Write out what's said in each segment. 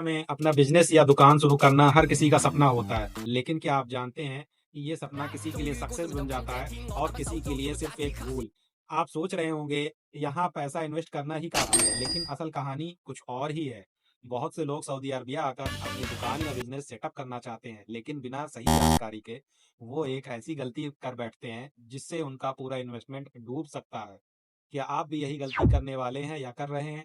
में अपना बिजनेस या दुकान शुरू करना हर किसी का सपना होता है, लेकिन क्या आप जानते हैं कि ये सपना किसी के लिए सक्सेस बन जाता है और किसी के लिए सिर्फ एक भूल। आप सोच रहे होंगे यहाँ पैसा इन्वेस्ट करना ही काफी है, लेकिन असल कहानी कुछ और ही है। बहुत से लोग सऊदी अरबिया आकर अपनी दुकान या बिजनेस सेटअप करना चाहते हैं, लेकिन बिना सही जानकारी के वो एक ऐसी गलती कर बैठते हैं जिससे उनका पूरा इन्वेस्टमेंट डूब सकता है। क्या आप भी यही गलती करने वाले हैं या कर रहे हैं?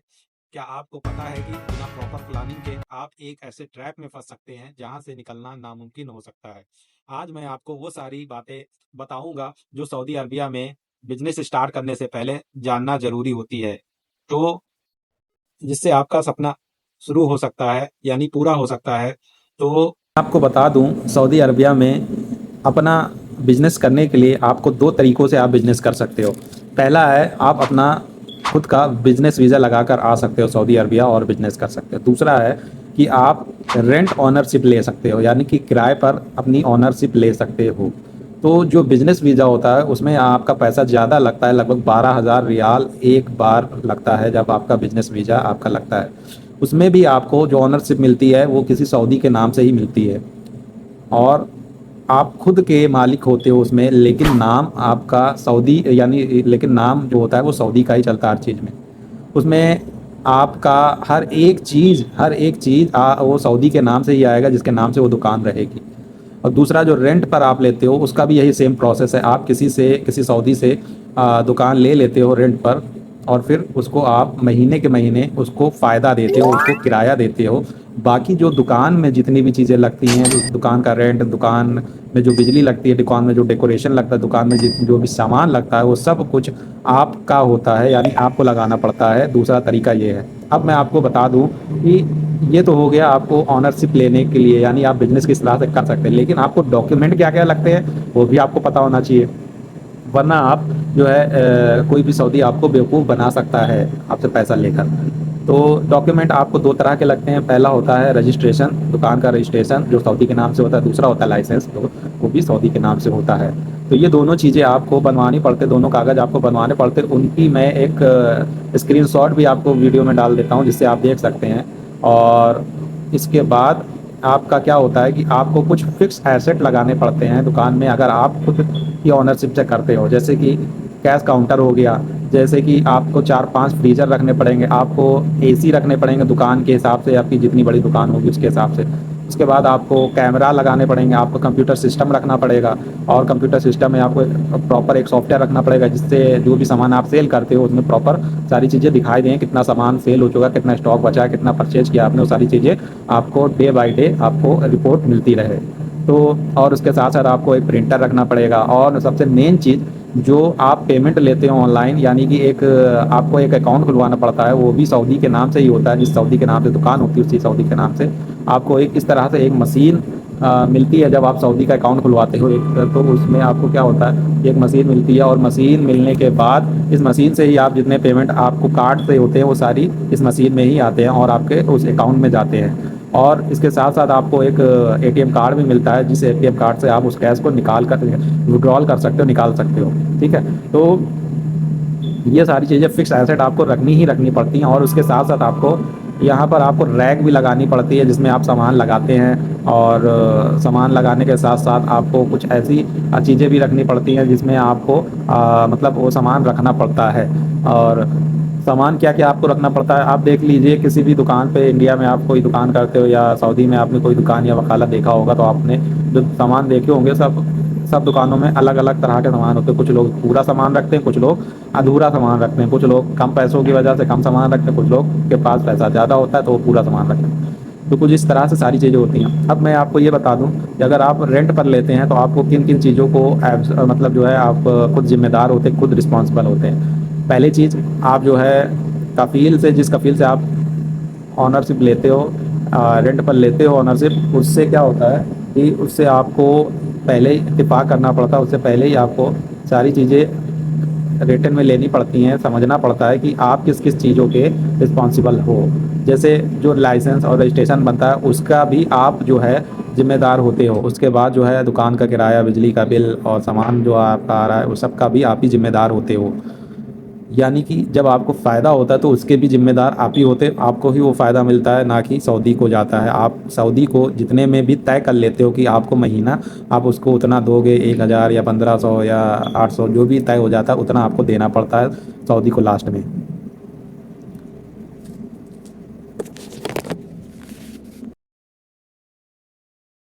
क्या आपको पता है कि बिना प्रॉपर प्लानिंग के आप एक ऐसे ट्रैप में फंस सकते हैं जहां से निकलना नामुमकिन हो सकता है। आज मैं आपको वो सारी बातें बताऊंगा जो सऊदी अरबिया में बिजनेस स्टार्ट करने से पहले जानना जरूरी होती है, तो जिससे आपका सपना शुरू हो सकता है यानी पूरा हो सकता है। तो आपको बता दूं, सऊदी अरबिया में अपना बिजनेस करने के लिए आपको दो तरीकों से आप बिजनेस कर सकते हो। पहला है, आप अपना खुद का बिजनेस वीज़ा लगाकर आ सकते हो सऊदी अरबिया और बिजनेस कर सकते हो। दूसरा है कि आप रेंट ऑनरशिप ले सकते हो, यानी कि किराए पर अपनी ऑनरशिप ले सकते हो। तो जो बिजनेस वीज़ा होता है उसमें आपका पैसा ज़्यादा लगता है, लगभग 12,000 रियाल एक बार लगता है जब आपका बिजनेस वीज़ा आपका लगता है। उसमें भी आपको जो ऑनरशिप मिलती है वो किसी सऊदी के नाम से ही मिलती है और आप खुद के मालिक होते हो उसमें, लेकिन नाम आपका सऊदी यानी लेकिन नाम जो होता है वो सऊदी का ही चलता है हर चीज़ में। उसमें आपका हर एक चीज़ वो सऊदी के नाम से ही आएगा जिसके नाम से वो दुकान रहेगी। और दूसरा जो रेंट पर आप लेते हो उसका भी यही सेम प्रोसेस है। आप किसी सऊदी से दुकान ले लेते हो रेंट पर और फिर उसको आप महीने के महीने उसको फ़ायदा देते हो, उसको किराया देते हो। बाकी जो दुकान में जितनी भी चीज़ें लगती हैं, दुकान का रेंट, दुकान में जो बिजली लगती है, दुकान में जो डेकोरेशन लगता है, दुकान में जो भी सामान लगता है, वो सब कुछ आपका होता है, यानी आपको लगाना पड़ता है। दूसरा तरीका ये है। अब मैं आपको बता दूं कि ये तो हो गया आपको ऑनरशिप लेने के लिए, यानी आप बिजनेस किस तरह से कर सकते हैं, लेकिन आपको डॉक्यूमेंट क्या क्या लगते हैं वो भी आपको पता होना चाहिए। वरना आप जो है कोई भी सऊदी आपको बेवकूफ़ बना सकता है आपसे पैसा लेकर। तो डॉक्यूमेंट आपको दो तरह के लगते हैं। पहला होता है रजिस्ट्रेशन, दुकान का रजिस्ट्रेशन जो सऊदी के नाम से होता है। दूसरा होता है लाइसेंस, तो वो भी सऊदी के नाम से होता है। तो ये दोनों चीज़ें आपको बनवानी पड़ते, दोनों कागज़ आपको बनवाने पड़ते। उनकी मैं एक स्क्रीनशॉट भी आपको वीडियो में डाल देता हूँ जिससे आप देख सकते हैं। और इसके बाद आपका क्या होता है कि आपको कुछ फिक्स एसेट लगाने पड़ते हैं दुकान में, अगर आप खुद की ऑनरशिप से करते हो। जैसे कि कैश काउंटर हो गया, जैसे कि आपको 4-5 फ्रीजर रखने पड़ेंगे, आपको एसी रखने पड़ेंगे दुकान के हिसाब से, आपकी जितनी बड़ी दुकान होगी उसके हिसाब से। उसके बाद आपको कैमरा लगाने पड़ेंगे, आपको कंप्यूटर सिस्टम रखना पड़ेगा और कंप्यूटर सिस्टम में आपको प्रॉपर एक सॉफ्टवेयर रखना पड़ेगा जिससे जो भी सामान आप सेल करते हो उसमें प्रॉपर सारी चीज़ें दिखाई दें, कितना सामान सेल हो चुका, कितना स्टॉक बचा है, कितना परचेज किया आपने, वो सारी चीज़ें आपको डे बाय डे आपको रिपोर्ट मिलती रहे। तो और उसके साथ साथ आपको एक प्रिंटर रखना पड़ेगा। और सबसे मेन चीज़, जो आप पेमेंट लेते हो ऑनलाइन, यानी कि एक आपको एक अकाउंट खुलवाना पड़ता है, वो भी सऊदी के नाम से ही होता है। जिस सऊदी के नाम से दुकान होती है उसी सऊदी के नाम से आपको एक इस तरह से एक मशीन मिलती है। जब आप सऊदी का अकाउंट खुलवाते हो एक, तो उसमें आपको क्या होता है, एक मशीन मिलती है और मशीन मिलने के बाद इस मशीन से ही आप जितने पेमेंट आपको कार्ड से होते हैं वो सारी इस मशीन में ही आते हैं और आपके उस अकाउंट में जाते हैं। और इसके साथ साथ आपको एक एटीएम कार्ड भी मिलता है, जिस एटीएम कार्ड से आप उस कैश को निकाल कर विड्रॉल कर सकते हो, निकाल सकते हो। ठीक है, तो ये सारी चीज़ें फिक्स एसेट आपको रखनी ही रखनी पड़ती हैं। और उसके साथ साथ आपको यहाँ पर आपको रैक भी लगानी पड़ती है जिसमें आप सामान लगाते हैं। और सामान लगाने के साथ साथ आपको कुछ ऐसी चीज़ें भी रखनी पड़ती हैं जिसमें आपको मतलब वो सामान रखना पड़ता है। और सामान क्या क्या आपको रखना पड़ता है आप देख लीजिए। किसी भी दुकान पे, इंडिया में आप कोई दुकान करते हो या सऊदी में आपने कोई दुकान या वकाला देखा होगा, तो आपने जो सामान देखे होंगे सब सब दुकानों में अलग अलग तरह के सामान होते हैं। कुछ लोग पूरा सामान रखते हैं, कुछ लोग अधूरा सामान रखते हैं, कुछ लोग कम पैसों की वजह से कम सामान रखते हैं, कुछ लोग के पास पैसा ज़्यादा होता है तो वो पूरा सामान रखते हैं। तो कुछ इस तरह से सारी चीज़ें होती हैं। अब मैं आपको ये बता दूं कि अगर आप रेंट पर लेते हैं तो आपको किन किन चीज़ों को मतलब जो है आप खुद जिम्मेदार होते हैं, खुद रिस्पॉन्सिबल होते हैं। पहली चीज़, आप जो है कफ़ील से, जिस कफ़ील से आप ऑनरशिप लेते हो, रेंट पर लेते हो ऑनरशिप, उससे क्या होता है कि उससे आपको पहले ही इत्तेफाक करना पड़ता है। उससे पहले ही आपको सारी चीज़ें रिटन में लेनी पड़ती हैं, समझना पड़ता है कि आप किस किस चीज़ों के रिस्पॉन्सिबल हो। जैसे जो लाइसेंस और रजिस्ट्रेशन बनता है उसका भी आप जो है ज़िम्मेदार होते हो। उसके बाद जो है दुकान का किराया, बिजली का बिल और सामान जो आपका आ रहा है उस सब का भी आप ही ज़िम्मेदार होते हो। यानी कि जब आपको फ़ायदा होता है तो उसके भी ज़िम्मेदार आप ही होते, आपको ही वो फ़ायदा मिलता है, ना कि सऊदी को जाता है। आप सऊदी को जितने में भी तय कर लेते हो कि आपको महीना आप उसको उतना दोगे, 1000 या 1500 या 800 जो भी तय हो जाता है उतना आपको देना पड़ता है सऊदी को लास्ट में।